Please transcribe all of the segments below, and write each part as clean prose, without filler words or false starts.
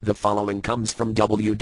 The following comes from www.xenu.net.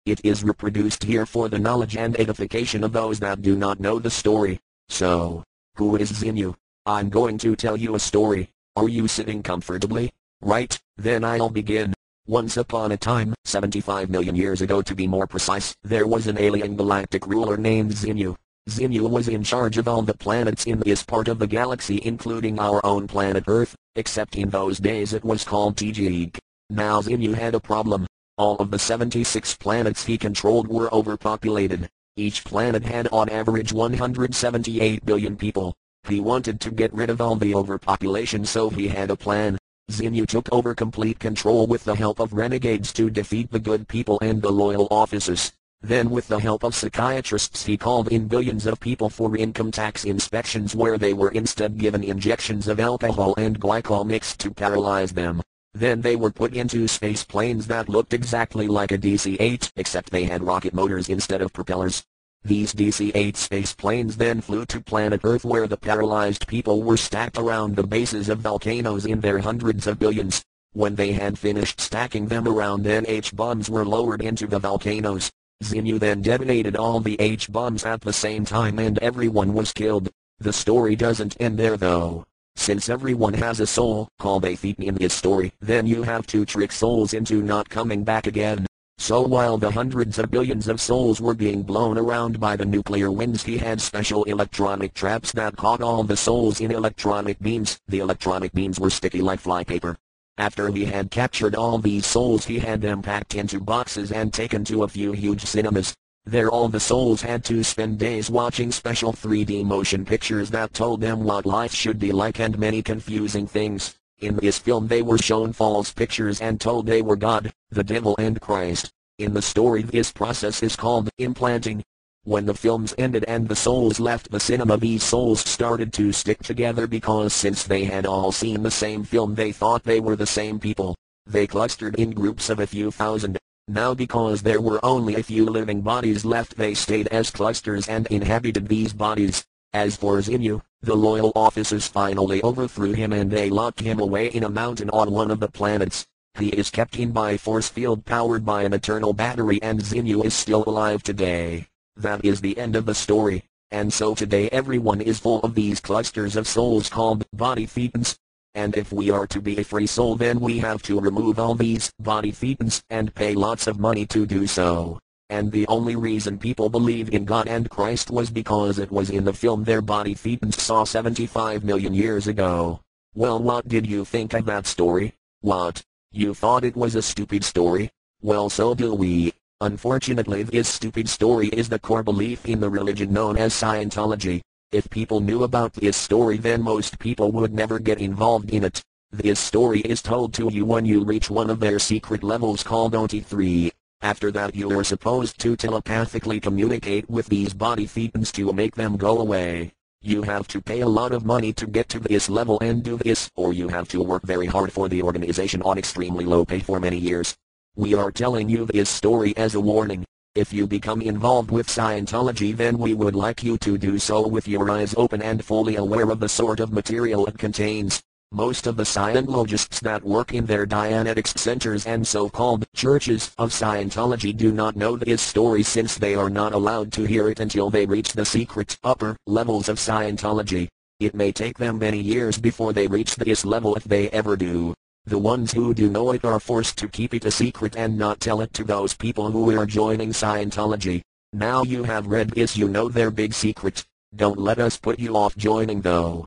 It is reproduced here for the knowledge and edification of those that do not know the story. So, who is Xenu? I'm going to tell you a story. Are you sitting comfortably? Right, then I'll begin. Once upon a time, 75 million years ago to be more precise, there was an alien galactic ruler named Xenu. Xenu was in charge of all the planets in this part of the galaxy, including our own planet Earth, except in those days it was called Tjig. Now Xenu had a problem. All of the 76 planets he controlled were overpopulated. Each planet had on average 178 billion people. He wanted to get rid of all the overpopulation, so he had a plan. Xenu took over complete control with the help of renegades to defeat the good people and the loyal officers. Then with the help of psychiatrists he called in billions of people for income tax inspections, where they were instead given injections of alcohol and glycol mixed to paralyze them. Then they were put into space planes that looked exactly like a DC-8, except they had rocket motors instead of propellers. These DC-8 space planes then flew to planet Earth, where the paralyzed people were stacked around the bases of volcanoes in their hundreds of billions. When they had finished stacking them around, H-bombs were lowered into the volcanoes. Xenu then detonated all the H-bombs at the same time and everyone was killed. The story doesn't end there though. Since everyone has a soul, called a thief in this story, then you have to trick souls into not coming back again. So while the hundreds of billions of souls were being blown around by the nuclear winds, he had special electronic traps that caught all the souls in electronic beams. The electronic beams were sticky like flypaper. After he had captured all these souls, he had them packed into boxes and taken to a few huge cinemas. There all the souls had to spend days watching special 3D motion pictures that told them what life should be like and many confusing things. In this film they were shown false pictures and told they were God, the devil and Christ. In the story this process is called implanting. When the films ended and the souls left the cinema, these souls started to stick together because since they had all seen the same film they thought they were the same people. They clustered in groups of a few thousand. Now because there were only a few living bodies left, they stayed as clusters and inhabited these bodies. As for Xenu, the loyal officers finally overthrew him and they locked him away in a mountain on one of the planets. He is kept in by a force field powered by an eternal battery, and Xenu is still alive today. That is the end of the story. And so today everyone is full of these clusters of souls called body thetans. And if we are to be a free soul, then we have to remove all these body thetans and pay lots of money to do so. And the only reason people believed in God and Christ was because it was in the film their body thetans saw 75 million years ago. Well, what did you think of that story? What? You thought it was a stupid story? Well, so do we. Unfortunately, this stupid story is the core belief in the religion known as Scientology. If people knew about this story, then most people would never get involved in it. This story is told to you when you reach one of their secret levels called OT3. After that you are supposed to telepathically communicate with these body thetans to make them go away. You have to pay a lot of money to get to this level and do this, or you have to work very hard for the organization on extremely low pay for many years. We are telling you this story as a warning. If you become involved with Scientology, then we would like you to do so with your eyes open and fully aware of the sort of material it contains. Most of the Scientologists that work in their Dianetics centers and so-called churches of Scientology do not know this story, since they are not allowed to hear it until they reach the secret upper levels of Scientology. It may take them many years before they reach this level, if they ever do. The ones who do know it are forced to keep it a secret and not tell it to those people who are joining Scientology. Now you have read this, you know their big secret. Don't let us put you off joining though.